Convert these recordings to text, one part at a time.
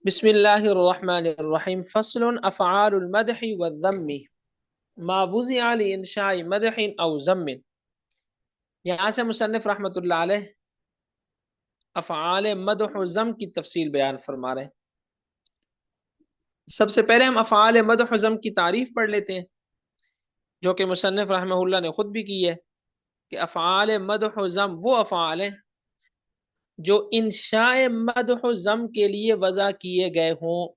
بسم اللہ الرحمن الرحیم فصل افعال المدح والذم ما وضع لانشاء مدح او ذم۔ یہاں سے مصنف رحمۃ اللہ علیہ افعال مدح و ذم کی تفصیل بیان فرما رہے ہیں۔ سب سے پہلے ہم افعال مدح و ذم کی تعریف پڑھ لیتے ہیں، جو کہ مصنف رحمہ اللہ نے خود بھی کی ہے کہ افعال مدح و ذم وہ افعال ہیں جو انشاء مدح و ذم کے لیے وضع کیے گئے ہوں،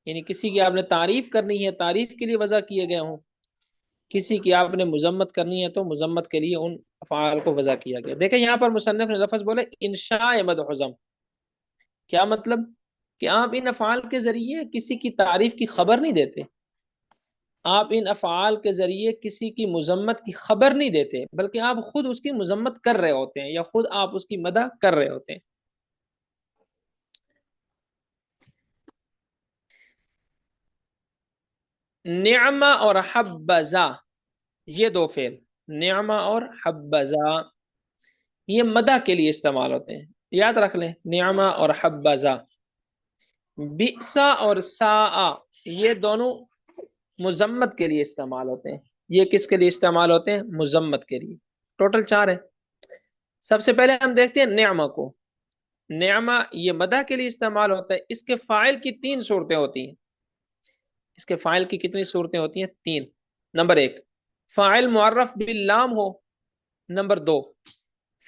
یعنی کسی کی آپ نے تعریف کرنی ہے، تعریف کے لیے وضع کیے گئے ہوں، کسی کی آپ نے مذمت کرنی ہے تو مذمت کے لیے ان افعال کو وضع کیا گیا۔ دیکھیں یہاں پر مصنف نے لفظ بولے انشاء مدح و ذم، کیا مطلب کہ آپ ان افعال کے ذریعے کسی کی تعریف کی خبر نہیں دیتے، آپ ان افعال کے ذریعے کسی کی مذمت کی خبر نہیں دیتے، بلکہ آپ خود اس کی مذمت کر رہے ہوتے ہیں یا خود آپ اس کی مدح کر رہے ہوتے ہیں۔ نعمہ اور حبذا، یہ دو فعل نعمہ اور حبذا یہ مدح کے لیے استعمال ہوتے ہیں، یاد رکھ لیں، نعمہ اور حبذا۔ بئسا اور ساء یہ دونوں مذمت کے لیے استعمال ہوتے ہیں، یہ کس کے لیے استعمال ہوتے ہیں؟ مذمت کے لیے۔ ٹوٹل چار ہے۔ سب سے پہلے ہم دیکھتے ہیں نعمہ کو۔ نعمہ یہ مدح کے لیے استعمال ہوتا ہے، اس کے فاعل کی تین صورتیں ہوتی ہیں۔ اس کے فاعل کی کتنی صورتیں ہوتی ہیں؟ تین۔ نمبر ایک، فاعل معرف باللام ہو۔ نمبر دو،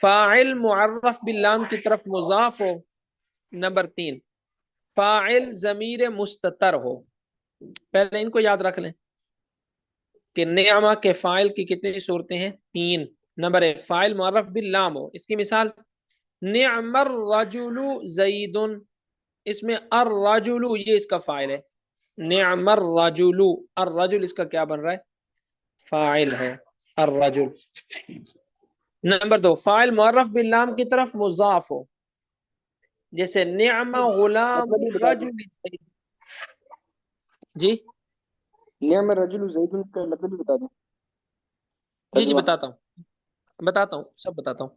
فاعل معرف باللام کی طرف مضاف ہو۔ نمبر تین، فاعل ضمیر مستتر ہو۔ پہلے ان کو یاد رکھ لیں کہ نعمہ کے فاعل کی کتنی صورتیں ہیں؟ تین۔ نمبر ایک، فاعل معرف باللام ہو۔ اس کی مثال نعم الرجل زید، اس میں الرجل یہ اس کا فاعل ہے، نعم الرجل، الرجل اس کا کیا بن رہا ہے؟ فاعل ہے الرجل۔ نمبر دو، فاعل معرف باللام کی طرف مضاف ہو، جیسے نعم غلام مطلب یہ بتا دیں، الرجل۔ جی نعم الرجل زید کا مطلب بھی بتا دیں، جی جی ترجمہ۔ بتاتا ہوں سب بتاتا ہوں۔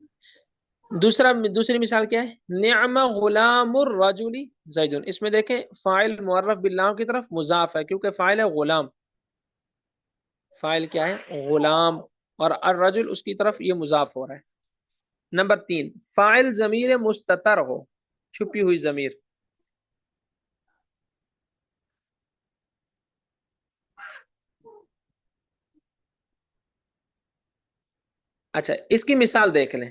دوسری مثال کیا ہے؟ نعم غلام الرجل زید، اس میں دیکھیں فاعل معرف باللام کی طرف مضاف ہے کیونکہ فاعل ہے غلام، فاعل کیا ہے؟ غلام، اور الرجل اس کی طرف یہ مضاف ہو رہا ہے۔ نمبر تین، فاعل ضمیر مستتر ہو، چھپی ہوئی ضمیر۔ اچھا اس کی مثال دیکھ لیں،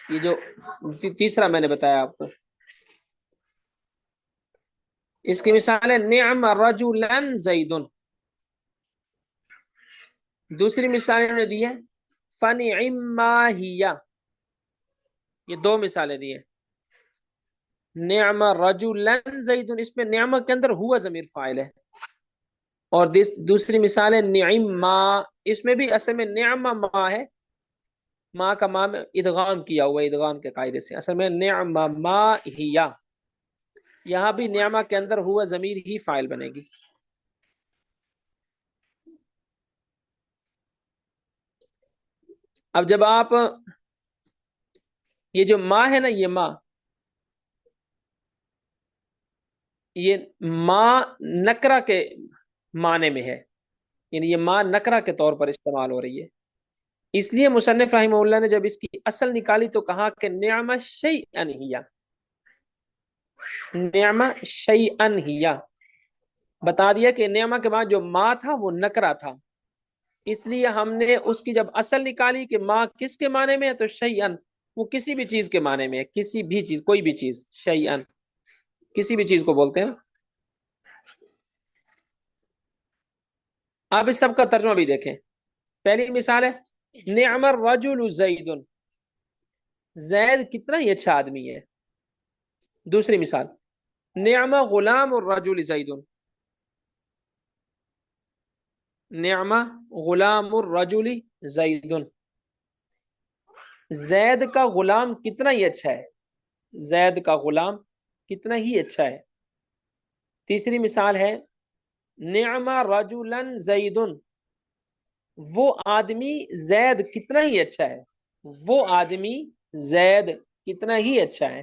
یہ جو تیسرا میں نے بتایا آپ کو، اس کی مثال ہے نعم رجلا زید۔ دوسری مثال انہوں نے دی ہے فنعم ما ہی، یہ دو مثالیں دی ہیں۔ نعم رجلا زید، اس میں نعمہ کے اندر ہوا ضمیر فاعل ہے، اور دوسری مثال ہے نعم ما، اس میں بھی اصل میں نعم ما ہے، ما کا ما میں ادغام کیا ہوا ہے ادغام کے قاعدے سے، اصل میں نعم ما ہی، یہاں بھی نعمہ کے اندر ہوا ضمیر ہی فاعل بنے گی۔ اب جب آپ یہ جو ما ہے نا، یہ ما، یہ ما نکرہ کے معنی میں ہے، یعنی یہ ما نکرہ کے طور پر استعمال ہو رہی ہے، اس لیے مصنف رحمہ اللہ نے جب اس کی اصل نکالی تو کہا کہ نعم شیئن ہی، نعم شیئن ہی، بتا دیا کہ نعمہ کے بعد جو ما تھا وہ نکرہ تھا، اس لیے ہم نے اس کی جب اصل نکالی کہ ما کس کے معنی میں ہے تو شیئن، وہ کسی بھی چیز کے معنی میں ہے، کسی بھی چیز، کوئی بھی چیز، شیئن کسی بھی چیز کو بولتے ہیں۔ آپ اس سب کا ترجمہ بھی دیکھیں۔ پہلی مثال ہے نعم الرجل زید، زید کتنا ہی اچھا آدمی ہے۔ دوسری مثال نعم غلام الرجل زید، نعم غلام الرجل زید، زید کا غلام کتنا ہی اچھا ہے، زید کا غلام کتنا ہی اچھا ہے۔ تیسری مثال ہے نعم رجلا زید، وہ آدمی زید کتنا ہی اچھا ہے، وہ آدمی زید کتنا ہی اچھا ہے۔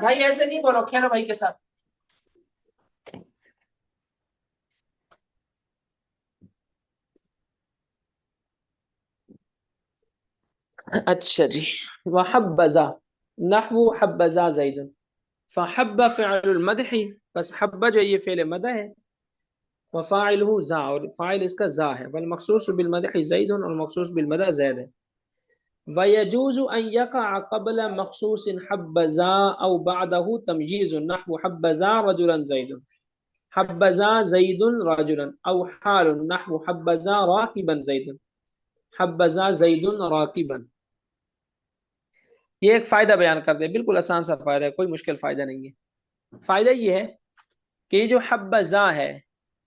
بھائی ایسے نہیں بولو، کھیلو بھائی کے ساتھ. اچھا جی. وحبذا نحو حبذا زید. فحب فعل المدح، بس حب جو یہ فعل مدح ہے، وفاعله ذا، اور فاعل اس کا ذا ہے، والمخصوص بالمدح زید، اور مخصوص بالمدح زید ہے. ويجوز أن يقع قبل مخصوص حبذا أو بعده تمييز نحو حبذا رجلا زيد، حبذا زيد رجلا، أو حال نحو حبذا راكبا زيد، حبذا زيد راكبا. یہ ایک فائدہ بیان کر دے، بالکل آسان سا فائدہ ہے، کوئی مشکل فائدہ نہیں ہے. فائدہ یہ ہے کہ یہ جو حبذا ہے،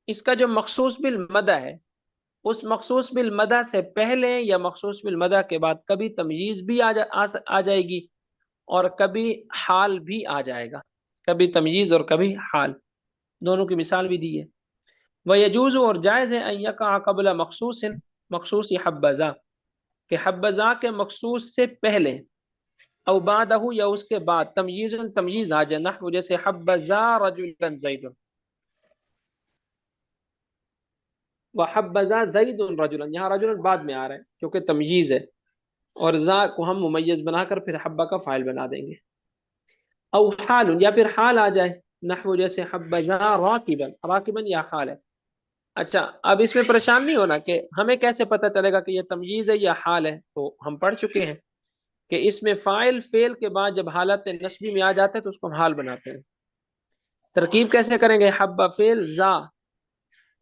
اس کا جو مخصوص بالمدح ہے، اس مخصوص بالمدح سے پہلے یا مخصوص بالمدح کے بعد کبھی تمییز بھی آ جائے گی، اور کبھی حال بھی آ جائے گا. کبھی تمییز اور کبھی حال، دونوں کی مثال بھی دی ہے. وَيَجُوزُ، اور جائز ہے، أَن يَقَعَ قَبْلَ مخصوص، مخصوص یہ حبذا، کہ حبذا کے مخصوص سے پہلے، او بعدہ یا اس کے بعد، تمییز تمییز آ جائے، نحو جیسے حبذا رجلا زید، وحبذا زید رجلا، یہاں رجلا بعد میں آ رہا ہے کیونکہ تمییز ہے، اور ذا کو ہم ممیز بنا کر پھر حبہ کا فاعل بنا دیں گے. او حال، یا پھر حال آ جائے، نحو جیسے حبذا راکبا، راکبا یا حال ہے. اچھا، اب اس میں پریشان نہیں ہونا کہ ہمیں کیسے پتہ چلے گا کہ یہ تمییز ہے یا حال ہے. تو ہم پڑھ چکے ہیں کہ اس میں فاعل فعل کے بعد جب حالت نصبی میں آ جاتے ہیں تو اس کو ہم حال بناتے ہیں. ترکیب کیسے کریں گے؟ حبہ فعل، ذا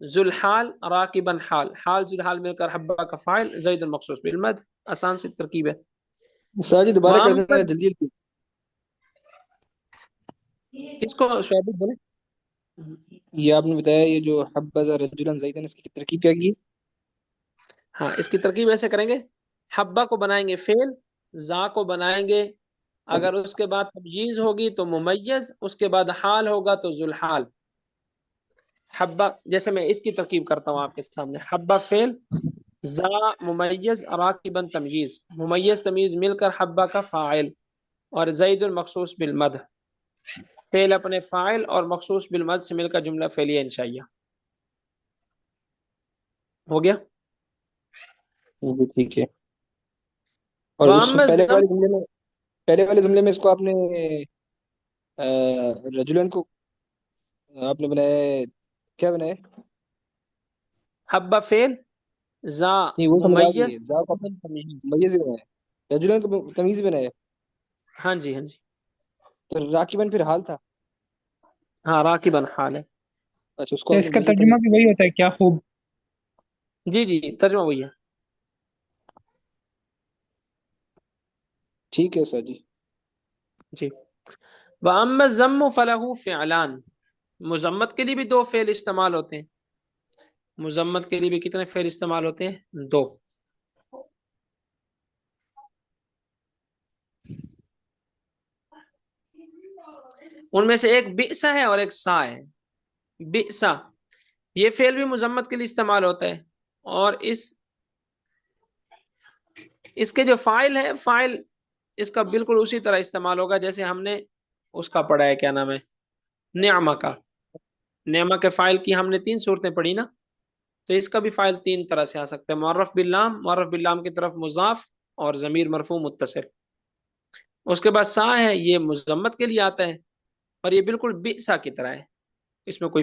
ذوالحال، راکبا حال، حال ذوالحال مل کر حبہ کا فاعل، زید المخصوص بالمد. آسان سی ترکیب ہے. استاد جی دوبارہ کر دینا محمد، جلدی جلدی. کس کو؟ شعیب بولے. یہ آپ نے بتایا یہ جو حبذا رجلا زیدن، اس کی ترکیب کیا کی؟ ہاں، اس کی ترکیب ایسے کریں گے، حبہ کو بنائیں گے فعل، ذا کو بنائیں گے، اگر اس کے بعد تمجیز ہوگی تو ممیز، اس کے بعد حال ہوگا تو ذوالحال. حبہ، جیسے میں اس کی ترکیب کرتا ہوں آپ کے سامنے، حبہ فعل، ذا ممیز، راکبا تمجیز، ممیز تمیز مل کر حبہ کا فاعل، اور زید المخصوص بالمد، فعل اپنے فاعل اور مخصوص بالمد سے مل کر جملہ فعلیہ انشائیہ. ہو گیا؟ جی ٹھیک ہے. اور اس وَأَمَّا الزَّمُ، پہلے والے جملے میں اس کو آپ نے رجلن کو آپ نے بنایا، کیا بنایا؟ حبہ فعل، ذا نہیں وہ سمجھ آ ممیز، گئی، ذا کا تمیز. ممیز ہی بنایا، رجلن کو تمیز ہی بنایا. ہاں جی، ہاں جی، تو راکبن پھر حال تھا. ہاں راکباً حال ہے. اچھا، اس کو آپ اس نے کا ممیز ترجمہ تمیز. بھی وہی ہوتا ہے کیا؟ خوب. جی جی، ترجمہ وہی ہے. ٹھیک ہے سر جی. جی. وَأَمَّا الزَّمُّ فَلَهُ فِعْلَانِ، مذمت کے لیے بھی دو فعل استعمال ہوتے ہیں. مذمت کے لیے بھی کتنے فعل استعمال ہوتے ہیں؟ دو. ان میں سے ایک بئسا ہے اور ایک سا ہے. بئسا یہ فعل بھی مذمت کے لیے استعمال ہوتا ہے، اور اس کے جو فاعل ہے، فاعل اس کا بالکل اسی طرح استعمال ہوگا جیسے ہم نے اس کا پڑھا ہے، کیا نام ہے، نعمہ کا. نعمہ کے فاعل کی ہم نے 3 صورتیں پڑھی نا، تو اس کا بھی فاعل 3 طرح سے آ سکتا ہے، معرف باللام، معرف باللام کی طرف مضاف، اور ضمیر مرفوع متصل. اس کے بعد سا ہے، یہ مذمت کے لیے آتا ہے، اور یہ بالکل بئسا کی طرح ہے، اس میں کوئی